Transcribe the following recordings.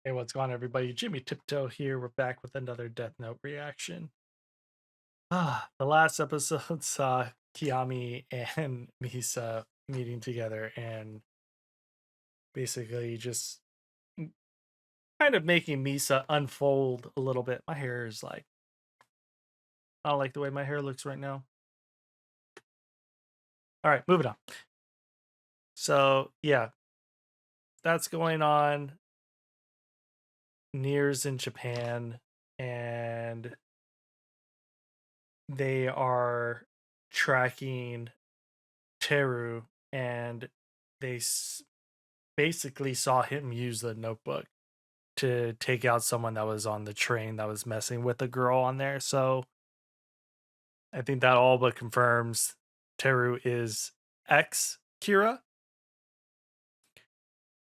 Hey, what's going on, everybody? Jimmy Tiptoe here. We're back with another Death Note reaction. The last episode saw Kiami and Misa meeting together and basically just kind of making Misa unfold a little bit. My hair is like, I don't like the way my hair looks right now. All right, moving on. So, yeah, that's going on. Nier's in Japan and they are tracking Teru, and they basically saw him use the notebook to take out someone that was on the train that was messing with the girl on there. So I think that all but confirms Teru is ex Kira,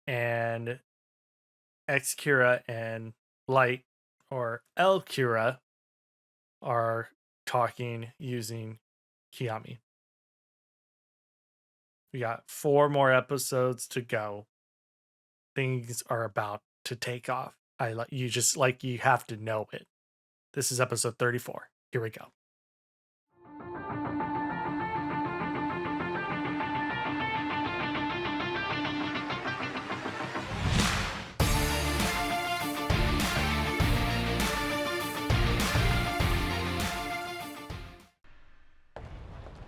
and ex Kira and Light, or El Kira, are talking using Kiami. We got 4 more episodes to go. Things are about to take off. I like you, just like, you have to know it. This is episode 34. Here we go.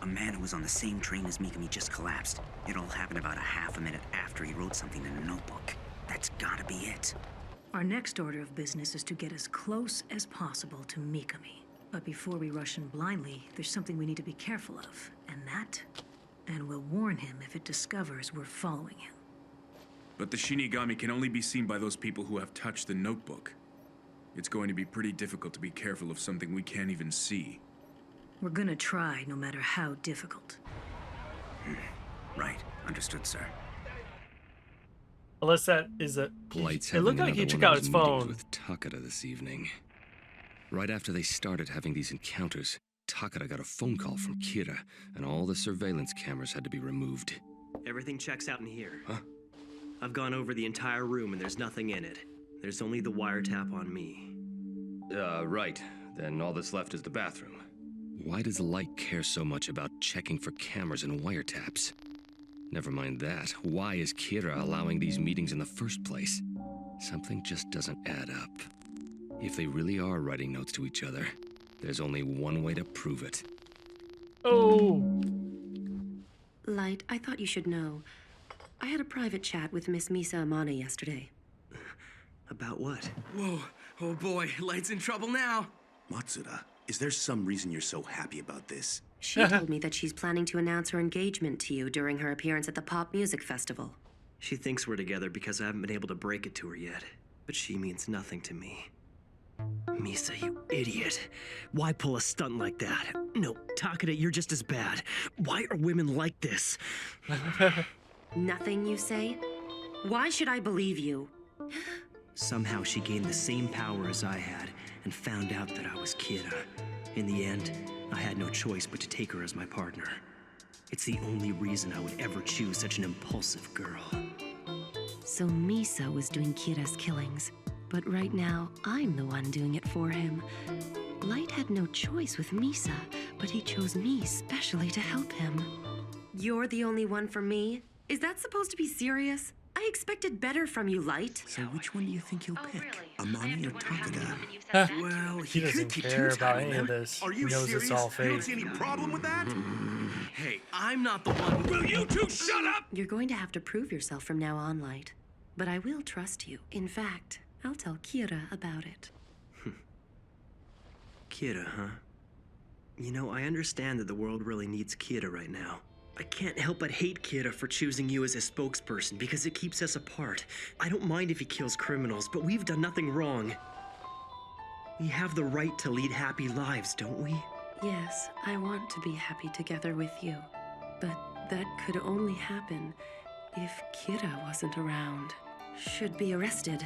A man who was on the same train as Mikami just collapsed. It all happened about a half a minute after he wrote something in a notebook. That's gotta be it. Our next order of business is to get as close as possible to Mikami. But before we rush in blindly, there's something we need to be careful of, and we'll warn him if it discovers we're following him. But the Shinigami can only be seen by those people who have touched the notebook. It's going to be pretty difficult to be careful of something we can't even see. We're gonna try, no matter how difficult. Right. Understood, sir. Unless that is a. Light's It looked like he took out his phone. With Takada this evening. Right after they started having these encounters, Takada got a phone call from Kira, and all the surveillance cameras had to be removed. Everything checks out in here. Huh? I've gone over the entire room and there's nothing in it. There's only the wiretap on me. Right. Then all that's left is the bathroom. Why does Light care so much about checking for cameras and wiretaps? Never mind that. Why is Kira allowing these meetings in the first place? Something just doesn't add up. If they really are writing notes to each other, there's only one way to prove it. Oh, Light, I thought you should know. I had a private chat with Miss Misa Amana yesterday. About what? Whoa, oh boy, Light's in trouble now. Matsuda, is there some reason you're so happy about this? She told me that she's planning to announce her engagement to you during her appearance at the Pop Music Festival. She thinks we're together because I haven't been able to break it to her yet. But she means nothing to me. Misa, you idiot. Why pull a stunt like that? No, Takada, you're just as bad. Why are women like this? Nothing, you say? Why should I believe you? Somehow she gained the same power as I had and found out that I was Kira. In the end, I had no choice but to take her as my partner. It's the only reason I would ever choose such an impulsive girl. So Misa was doing Kira's killings, but right now I'm the one doing it for him. Light had no choice with Misa, but he chose me specially to help him. You're the only one for me? Is that supposed to be serious? I expected better from you, Light. So which one do you think you'll pick? Amani or Takada? Well, he doesn't could care choose about having any of them. this. Are He you knows serious? it's all You don't fake. see any problem with that? Hey, I'm not the one. Will you two shut up? You're going to have to prove yourself from now on, Light. But I will trust you. In fact, I'll tell Kira about it. Kira, huh? You know, I understand that the world really needs Kira right now. I can't help but hate Kira for choosing you as his spokesperson because it keeps us apart. I don't mind if he kills criminals, but we've done nothing wrong. We have the right to lead happy lives, don't we? Yes, I want to be happy together with you. But that could only happen if Kira wasn't around. Should be arrested.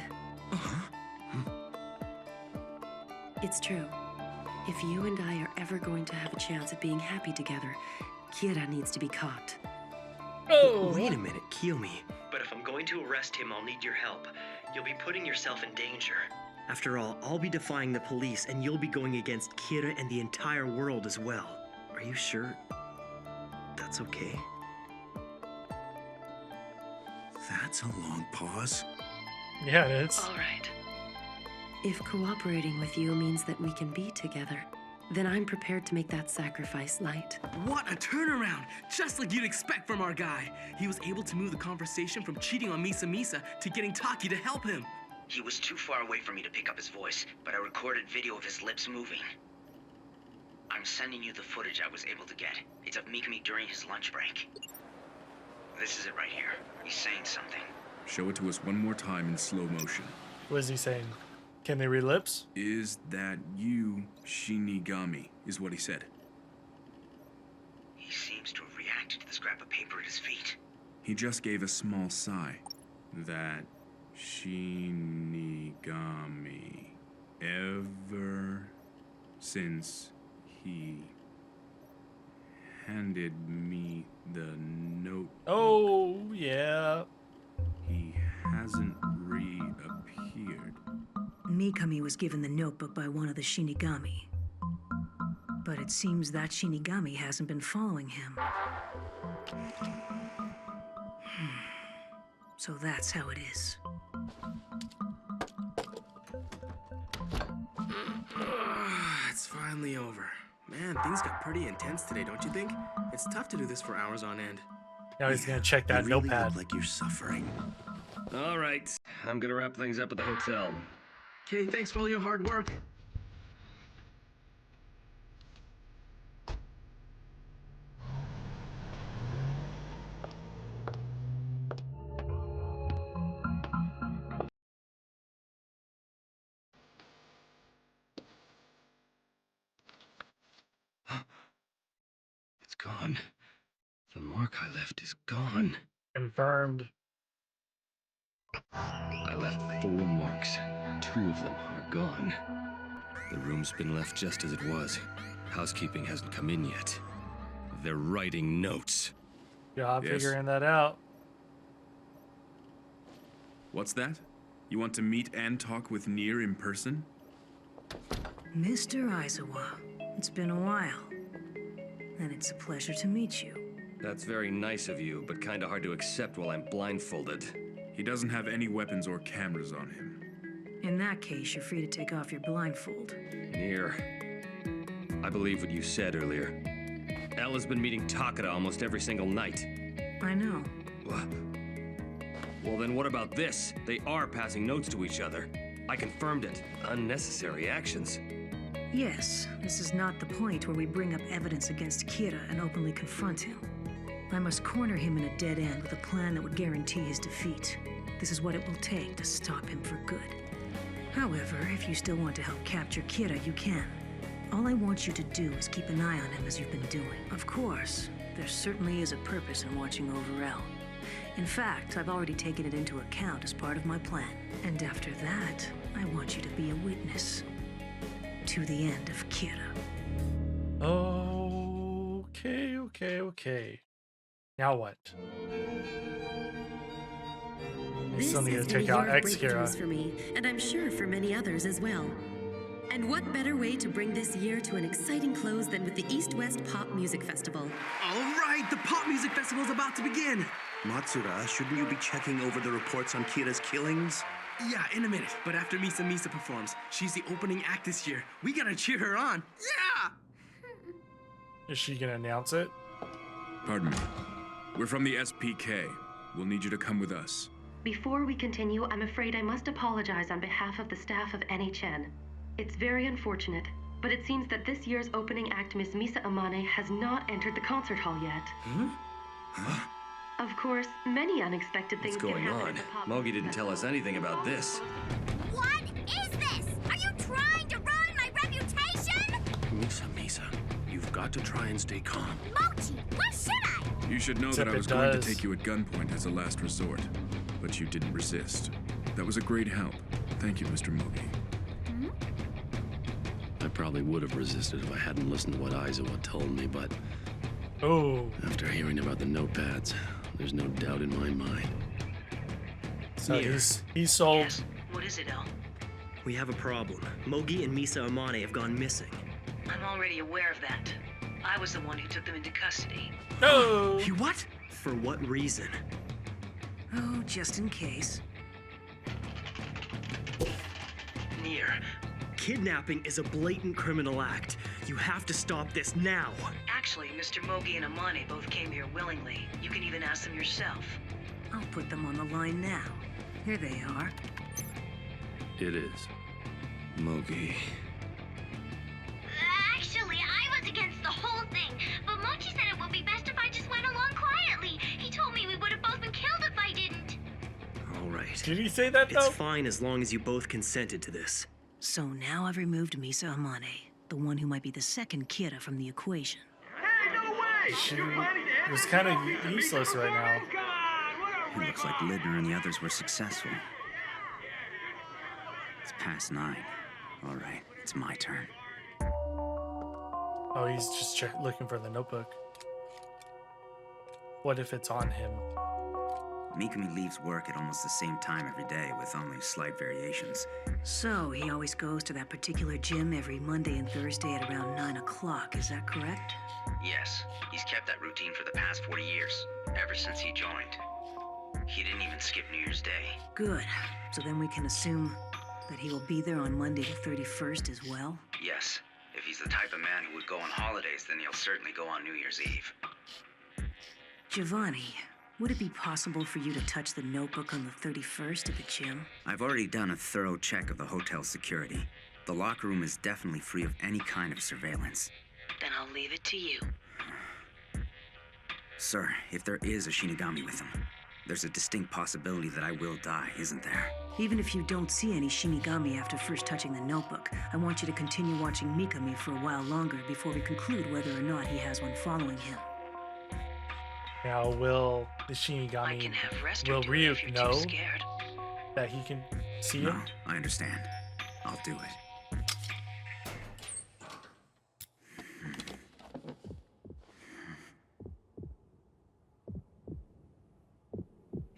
It's true. If you and I are ever going to have a chance at being happy together, Kira needs to be caught. Oh, Wait a minute, Kiyomi. But if I'm going to arrest him, I'll need your help. You'll be putting yourself in danger. After all, I'll be defying the police, and you'll be going against Kira and the entire world as well. Are you sure that's okay? That's a long pause. Yeah, it is. All right. If cooperating with you means that we can be together, then I'm prepared to make that sacrifice, Light. What a turnaround! Just like you'd expect from our guy. He was able to move the conversation from cheating on Misa to getting Taki to help him. He was too far away for me to pick up his voice, but I recorded video of his lips moving. I'm sending you the footage I was able to get. It's of Mikami during his lunch break. This is it right here. He's saying something. Show it to us one more time in slow motion. What is he saying? Can they read lips? Is that you, Shinigami, is what he said. He seems to have reacted to the scrap of paper at his feet. He just gave a small sigh. That Shinigami. Ever since he handed me the note, Oh, yeah. he hasn't reappeared. Mikami was given the notebook by one of the Shinigami. But it seems that Shinigami hasn't been following him. So that's how it is. It's finally over. Man, things got pretty intense today, don't you think? It's tough to do this for hours on end. Now he's gonna check that You really notepad. look like you're suffering. All right, I'm gonna wrap things up at the hotel. Okay, thanks for all your hard work. It's gone. The mark I left is gone. Confirmed. I left 4 marks. 2 of them are gone. The room's been left just as it was. Housekeeping hasn't come in yet. They're writing notes. Job Yes. figuring that out. What's that? You want to meet and talk with Nier in person? Mr. Aizawa, it's been a while. And it's a pleasure to meet you. That's very nice of you, but kinda hard to accept while I'm blindfolded. He doesn't have any weapons or cameras on him. In that case, you're free to take off your blindfold. Nier, I believe what you said earlier. Elle has been meeting Takeda almost every single night. I know. Well, then what about this? They are passing notes to each other. I confirmed it. Unnecessary actions. Yes, this is not the point where we bring up evidence against Kira and openly confront him. I must corner him in a dead end with a plan that would guarantee his defeat. This is what it will take to stop him for good. However, if you still want to help capture Kira, you can. All I want you to do is keep an eye on him as you've been doing. Of course, there certainly is a purpose in watching over Elle. In fact, I've already taken it into account as part of my plan. And after that, I want you to be a witness to the end of Kira. Okay. Now what? We This still need to has been take a out year of X breakthroughs Kira. for me, and I'm sure for many others as well. And what better way to bring this year to an exciting close than with the East-West Pop Music Festival? All right, the pop music festival's about to begin. Matsura, shouldn't you be checking over the reports on Kira's killings? Yeah, in a minute. But after Misa performs, she's the opening act this year. We gotta cheer her on. Yeah! Is she gonna announce it? Pardon me. We're from the SPK. We'll need you to come with us. Before we continue, I'm afraid I must apologize on behalf of the staff of NHN. It's very unfortunate, but it seems that this year's opening act, Miss Misa Amane, has not entered the concert hall yet. Of course, many unexpected things What's can going happen on? at the pop Mogi music didn't tell us anything about this. What is this? Are you trying to ruin my reputation? Misa, you've got to try and stay calm. Mochi, where should I? You should know Except that I it was going to does. take you at gunpoint as a last resort, but you didn't resist. That was a great help. Thank you, Mr. Mogi. I probably would have resisted if I hadn't listened to what Aizawa told me, but Oh, after hearing about the notepads, there's no doubt in my mind. So Mir. he's sold. Yes. What is it, El? We have a problem. Mogi and Misa Amane have gone missing. I'm already aware of that. I was the one who took them into custody. No. You what? For what reason? Oh, just in case. Mir. Kidnapping is a blatant criminal act. You have to stop this now. Actually, Mr. Mogi and Amane both came here willingly. You can even ask them yourself. I'll put them on the line now. Here they are. It is. Mogi. Actually, I was against the whole thing, but Mochi said it would be best if I just went along quietly. He told me we would have both been killed if I didn't. All right. Did he say that though? It's fine as long as you both consented to this. So now I've removed Misa Amane, the one who might be the second Kira from the equation. She was kind of useless right now. It looks like Lidner and the others were successful. It's past 9. All right, it's my turn. Oh, he's just looking for the notebook. What if it's on him? Mikami leaves work at almost the same time every day, with only slight variations. So he always goes to that particular gym every Monday and Thursday at around 9 o'clock, is that correct? Yes, he's kept that routine for the past 40 years, ever since he joined. He didn't even skip New Year's Day. Good. So then we can assume that he will be there on Monday the 31st as well? Yes, if he's the type of man who would go on holidays, then he'll certainly go on New Year's Eve. Giovanni, would it be possible for you to touch the notebook on the 31st at the gym? I've already done a thorough check of the hotel security. The locker room is definitely free of any kind of surveillance. Then I'll leave it to you. Sir, if there is a Shinigami with him, there's a distinct possibility that I will die, isn't there? Even if you don't see any Shinigami after first touching the notebook, I want you to continue watching Mikami for a while longer before we conclude whether or not he has one following him. Now, will the I Shinigami, can have rest will or two if Ryuk you're know too scared. that he can see No, him? I understand. I'll do it.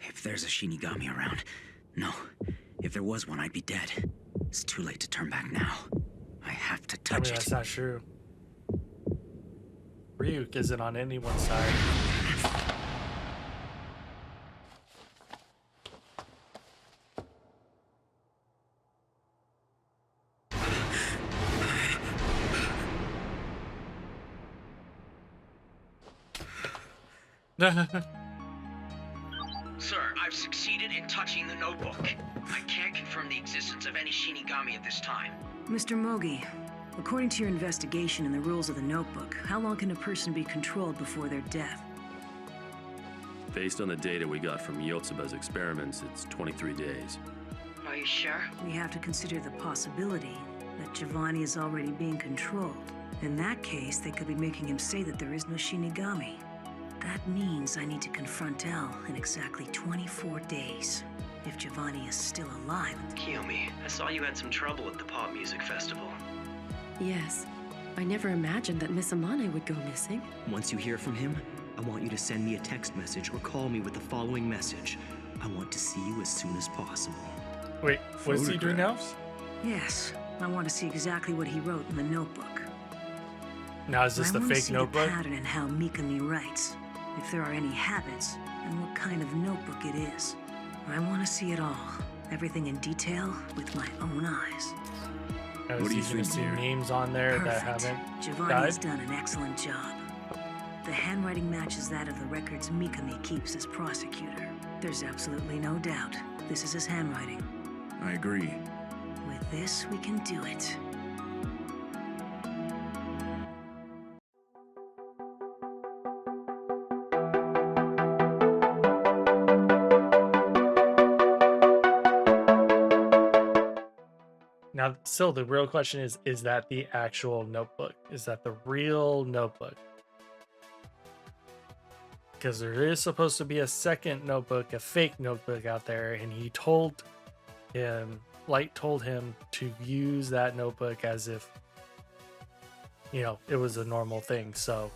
If there's a Shinigami around. No, if there was one, I'd be dead. It's too late to turn back now. I have to I touch mean, it. that's not true. Ryuk isn't on anyone's side. Sir, I've succeeded in touching the notebook. I can't confirm the existence of any Shinigami at this time. Mr. Mogi, according to your investigation and the rules of the notebook, how long can a person be controlled before their death? Based on the data we got from Yotsuba's experiments, it's 23 days. Are you sure? We have to consider the possibility that Giovanni is already being controlled. In that case, they could be making him say that there is no Shinigami. That means I need to confront L in exactly 24 days. If Giovanni is still alive. Kiyomi, I saw you had some trouble at the pop music festival. Yes. I never imagined that Miss Amane would go missing. Once you hear from him, I want you to send me a text message or call me with the following message. I want to see you as soon as possible. Wait, what is he doing now? Yes, I want to see exactly what he wrote in the notebook. Now, is this I the want to fake see notebook? the pattern in how Mikami writes, if there are any habits, and what kind of notebook it is. I want to see it all, everything in detail, with my own eyes. Now, What is do he you gonna think, see dear? names on there that Perfect. haven't Giovanni has died? done an excellent job. The handwriting matches that of the records Mikami keeps as prosecutor. There's absolutely no doubt. This is his handwriting. I agree. With this, we can do it. Now, still, the real question is that the actual notebook? Is that the real notebook? Because there is supposed to be a second notebook, a fake notebook out there, and he told him, Light told him to use that notebook as if, you know, it was a normal thing. So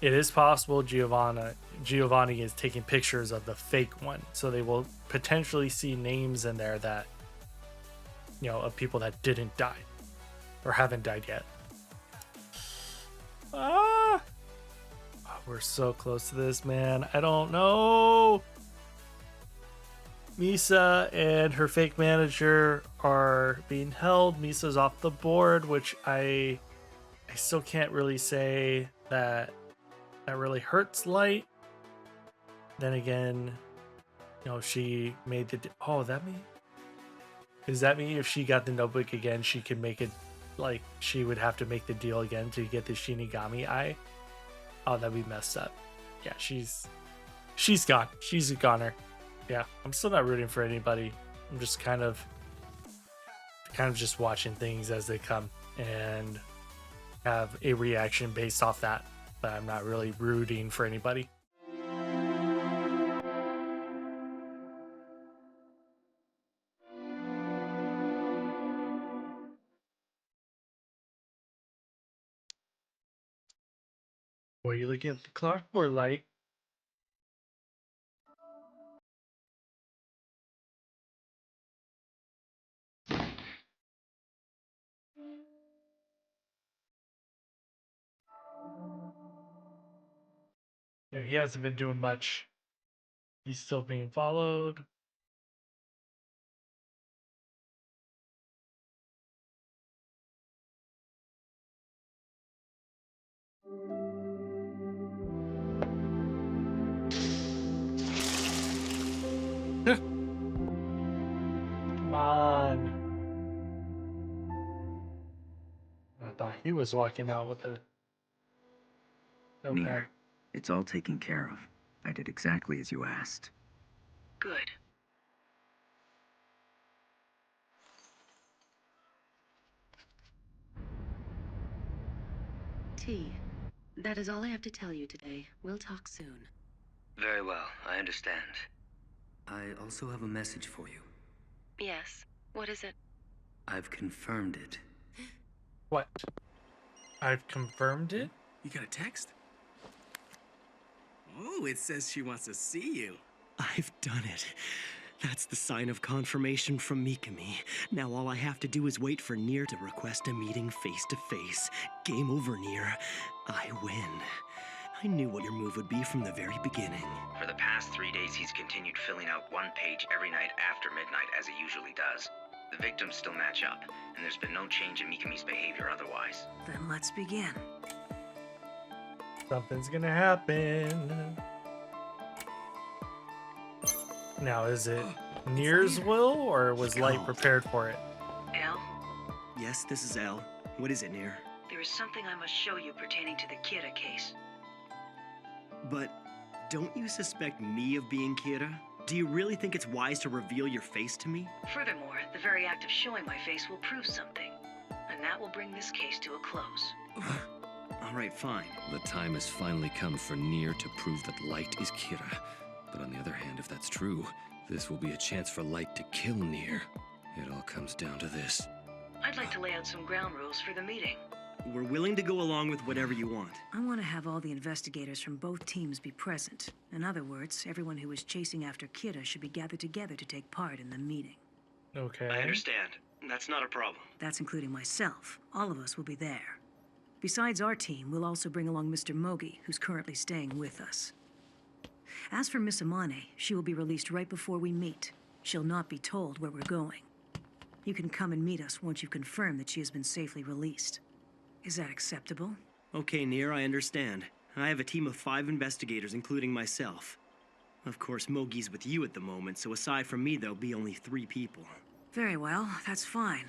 it is possible Giovanni is taking pictures of the fake one, so they will potentially see names in there that, of people that didn't die or haven't died yet. We're so close to this, man. I don't know. Misa and her fake manager are being held. Misa's off the board, which I still can't really say that really hurts Light. Then again, she made the... Does that mean if she got the notebook again, she could make it, like, she would have to make the deal again to get the Shinigami eye? Oh, that'd be messed up. Yeah, she's gone. She's a goner. Yeah, I'm still not rooting for anybody. I'm just kind of just watching things as they come and have a reaction based off that. But I'm not really rooting for anybody. What are you looking at, the clock or Light? Yeah, he hasn't been doing much. He's still being followed. Come on. I thought he was walking out with it. Okay. Nier, it's all taken care of. I did exactly as you asked. Good. T, that is all I have to tell you today. We'll talk soon. Very well, I understand. I also have a message for you. Yes. What is it? I've confirmed it. What? I've confirmed it? You got a text? Oh, it says she wants to see you. I've done it. That's the sign of confirmation from Mikami. Now all I have to do is wait for Nier to request a meeting face to face. Game over, Nier. I win. I knew what your move would be from the very beginning. For the past 3 days, he's continued filling out one page every night after midnight, as he usually does. The victims still match up, and there's been no change in Mikami's behavior otherwise. Then let's begin. Something's gonna happen. Now, is it Nier's will, or was Light prepared for it? Al, Yes, this is L. What is it, Nier? there is something I must show you pertaining to the Kira case. But don't you suspect me of being Kira? Do you really think it's wise to reveal your face to me? Furthermore, the very act of showing my face will prove something, and that will bring this case to a close. All right, fine. The time has finally come for Nier to prove that Light is Kira. But on the other hand, if that's true, this will be a chance for Light to kill Nier. It all comes down to this. I'd like to lay out some ground rules for the meeting. We're willing to go along with whatever you want. I want to have all the investigators from both teams be present. In other words, everyone who is chasing after Kira should be gathered together to take part in the meeting. Okay. I understand. That's not a problem. That's including myself. All of us will be there. Besides our team, we'll also bring along Mr. Mogi, who's currently staying with us. As for Miss Amane, she will be released right before we meet. She'll not be told where we're going. You can come and meet us once you've confirmed that she has been safely released. Is that acceptable? Okay, Nier, I understand. I have a team of 5 investigators, including myself. Of course, Mogi's with you at the moment, so aside from me, there'll be only 3 people. Very well, that's fine.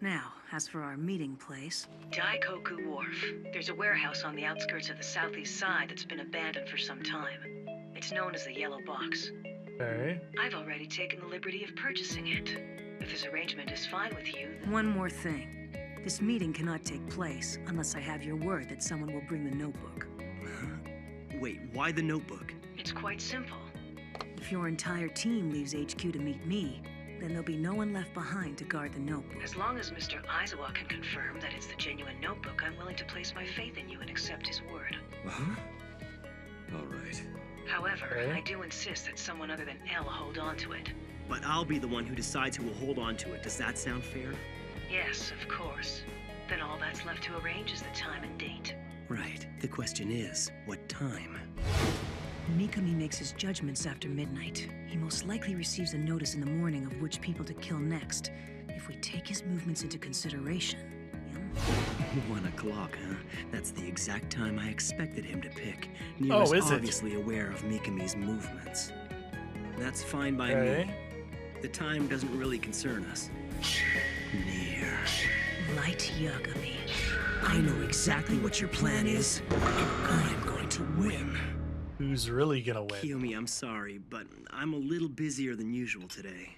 Now, as for our meeting place... Daikoku Wharf. There's a warehouse on the outskirts of the southeast side that's been abandoned for some time. It's known as the Yellow Box. Okay. I've already taken the liberty of purchasing it. If this arrangement is fine with you, then... One more thing. This meeting cannot take place unless I have your word that someone will bring the notebook. Wait, why the notebook? It's quite simple. If your entire team leaves HQ to meet me, then there'll be no one left behind to guard the notebook. As long as Mr. Aizawa can confirm that it's the genuine notebook, I'm willing to place my faith in you and accept his word. Huh? All right. However, Okay. I do insist that someone other than Elle hold on to it. But I'll be the one who decides who will hold on to it. Does that sound fair? Yes, of course. Then all that's left to arrange is the time and date. Right. The question is, what time? Mikami makes his judgments after midnight. He most likely receives a notice in the morning of which people to kill next. If we take his movements into consideration, 1 o'clock, huh? That's the exact time I expected him to pick. Oh, Nira's is it? obviously aware of Mikami's movements. That's fine by Okay. me. The time doesn't really concern us. Near. Light Yagami. I know exactly what your plan is, and I'm going to win. Who's really gonna win? Kiyomi, I'm sorry, but I'm a little busier than usual today.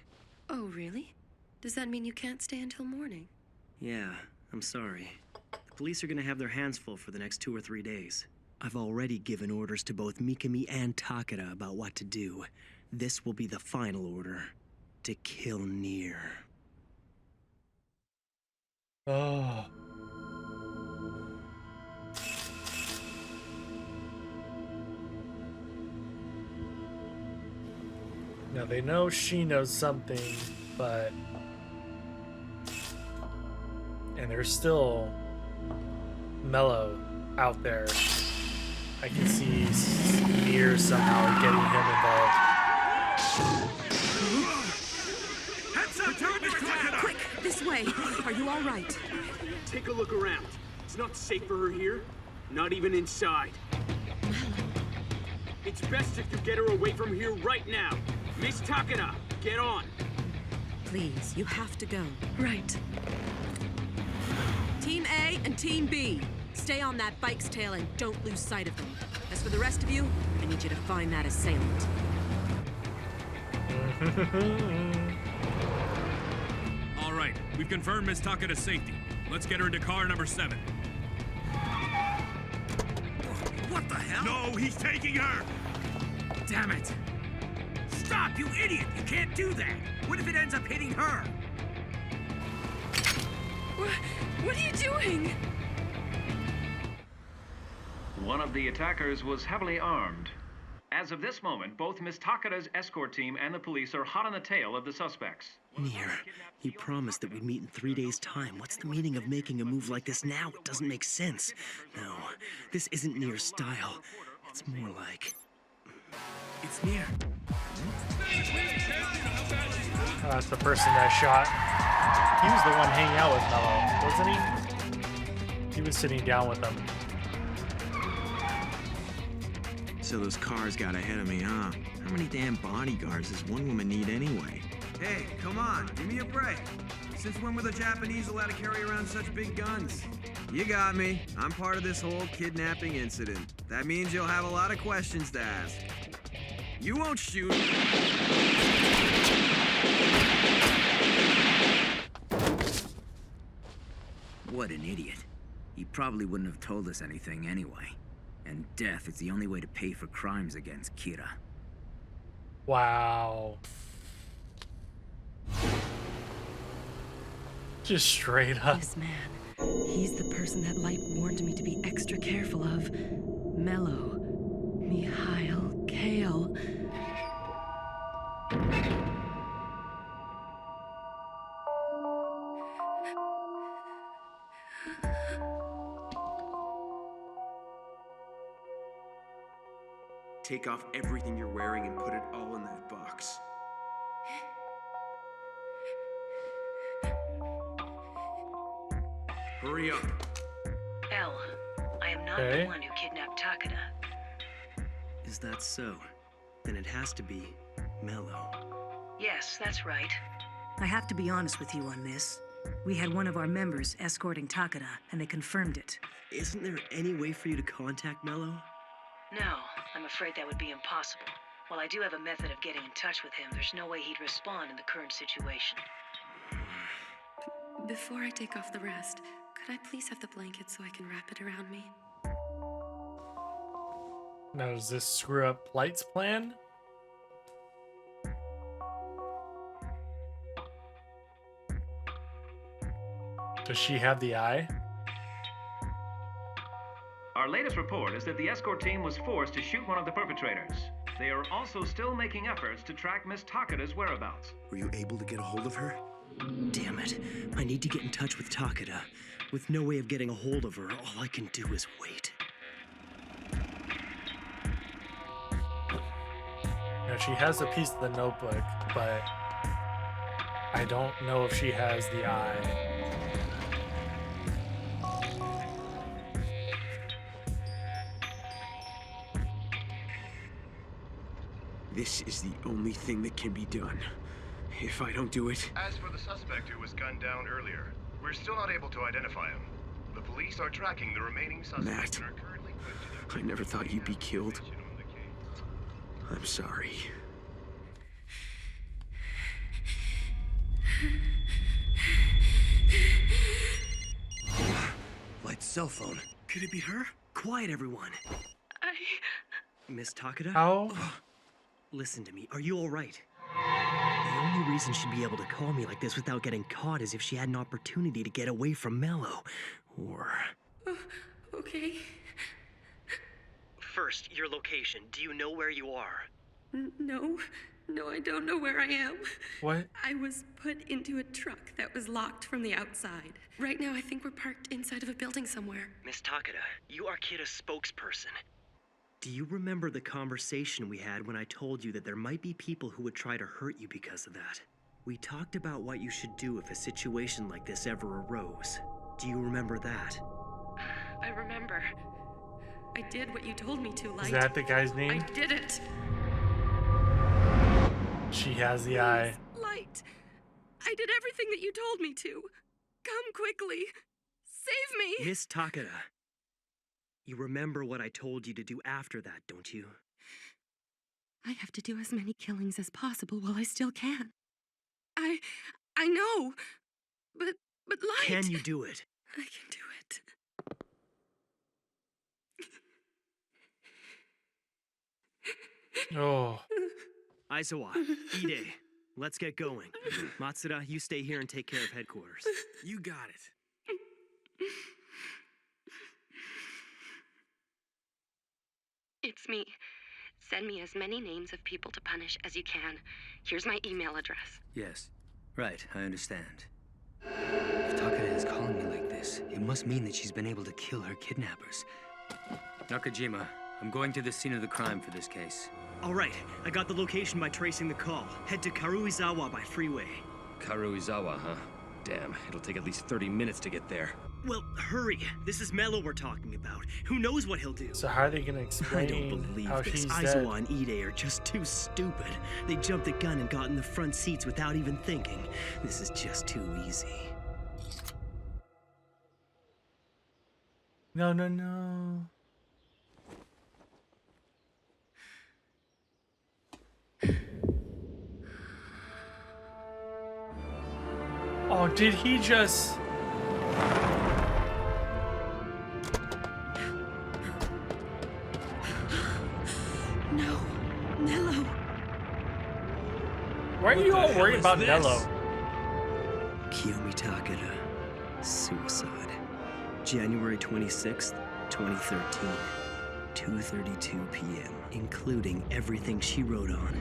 Oh, really? Does that mean you can't stay until morning? Yeah, I'm sorry. The police are gonna have their hands full for the next 2 or 3 days. I've already given orders to both Mikami and Takeda about what to do. This will be the final order. To kill Nier. Oh. Now they know she knows something, but... And there's still Mello out there. I can see Nier somehow getting him involved. Quick, this way. Are you all right? Take a look around. It's not safe for her here. Not even inside. It's best if you get her away from here right now. Miss Takeda, get on. Please, you have to go. Right. Team A and Team B. Stay on that bike's tail and don't lose sight of them. As for the rest of you, I need you to find that assailant. All right, we've confirmed Miss Takeda's safety. Let's get her into car number 7. What the hell? No, he's taking her! Damn it! Stop, you idiot! You can't do that! What if it ends up hitting her? What are you doing? One of the attackers was heavily armed. As of this moment, both Miss Takeda's escort team and the police are hot on the tail of the suspects. Nier, you promised that we'd meet in 3 days' time. What's the meaning of making a move like this now? It doesn't make sense. No, this isn't Nier's style. It's more like... It's Nier. That's the person that shot. He was the one hanging out with Mello, wasn't he? He was sitting down with them. So those cars got ahead of me, huh? How many damn bodyguards does one woman need anyway? Hey, come on, give me a break. Since when were the Japanese allowed to carry around such big guns? You got me. I'm part of this whole kidnapping incident. That means you'll have a lot of questions to ask. You won't shoot. What an idiot. He probably wouldn't have told us anything anyway. And death is the only way to pay for crimes against Kira. Wow. Just straight up. This man, he's the person that Light warned me to be extra careful of. Mello. Mihail Kale. Take off everything you're wearing and put it all in that box. Hurry up. Elle, I am not Okay. the one who kidnapped Takeda. Is that so? Then it has to be Mello. Yes, that's right. I have to be honest with you on this. We had one of our members escorting Takeda, and they confirmed it. Isn't there any way for you to contact Mello? No, I'm afraid that would be impossible. While I do have a method of getting in touch with him, there's no way he'd respond in the current situation. Before I take off the rest, could I please have the blanket so I can wrap it around me? Now, does this screw up Light's plan? Does she have the eye? Our latest report is that the escort team was forced to shoot one of the perpetrators. They are also still making efforts to track Miss Takada's whereabouts. Were you able to get a hold of her? Damn it. I need to get in touch with Takada. With no way of getting a hold of her, all I can do is wait. You know, she has a piece of the notebook, but I don't know if she has the eye. This is the only thing that can be done. If I don't do it... As for the suspect who was gunned down earlier, we're still not able to identify him. The police are tracking the remaining suspects and are currently... I never thought you'd be killed. I'm sorry. Light's cell phone. Could it be her? Quiet, everyone. Miss Takada? How? Listen to me. Are you all right? The only reason she'd be able to call me like this without getting caught is if she had an opportunity to get away from Mello. Or... Okay. First, your location. Do you know where you are? No, I don't know where I am. What? I was put into a truck that was locked from the outside. Right now, I think we're parked inside of a building somewhere. Miss Takada, you are Kira's spokesperson. Do you remember the conversation we had when I told you that there might be people who would try to hurt you because of that? We talked about what you should do if a situation like this ever arose. Do you remember that? I remember. I did what you told me to, Light. Is that the guy's name? I did it. She has the eye. Light, I did everything that you told me to. Come quickly. Save me. Miss Takada, you remember what I told you to do after that, don't you? I have to do as many killings as possible while I still can. I know, but Light... Can you do it? I can do it. Oh. Aizawa, Ide, let's get going. Matsuda, you stay here and take care of headquarters. You got it. It's me. Send me as many names of people to punish as you can. Here's my email address. Yes. Right, I understand. If Takada is calling me like this, it must mean that she's been able to kill her kidnappers. Nakajima, I'm going to the scene of the crime for this case. All right, I got the location by tracing the call. Head to Karuizawa by freeway. Karuizawa, huh? Damn, it'll take at least 30 minutes to get there. Well, hurry. This is Mello we're talking about. Who knows what he'll do? So how are they gonna explain I don't believe how this. she's Aizawa dead? and Ide are just too stupid. They jumped the gun and got in the front seats without even thinking. This is just too easy. No, no, no. Oh, did he just... No, Nello. Why are you all worried about Nello? Kiyomi Takada. Suicide. January 26th, 2013. 2:32 p.m., including everything she wrote on.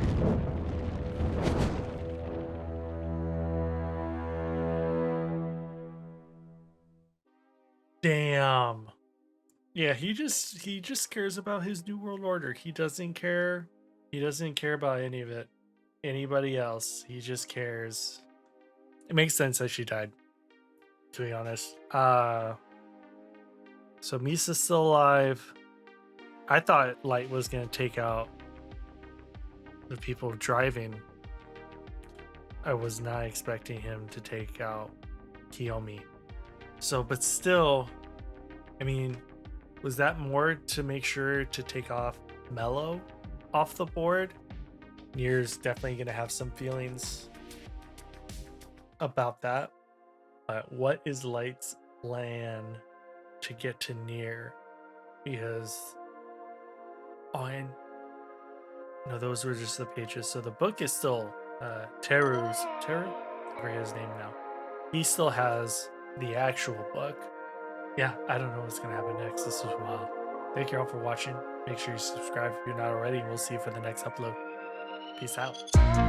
Damn. Yeah, he just cares about his new world order. He doesn't care about any of it. Anybody else. He just cares. It makes sense that she died, to be honest. So Misa's still alive. I thought Light was gonna take out the people driving. I was not expecting him to take out Kiyomi. So, but still, I mean, was that more to make sure to take off Mello off the board? Nier's definitely going to have some feelings about that. But what is Light's plan to get to Nier? Because no, those were just the pages. So the book is still Teru? I forget his name now. He still has the actual book. Yeah, I don't know what's gonna happen next. This is wild. Thank you all for watching. Make sure you subscribe if you're not already, and we'll see you for the next upload. Peace out.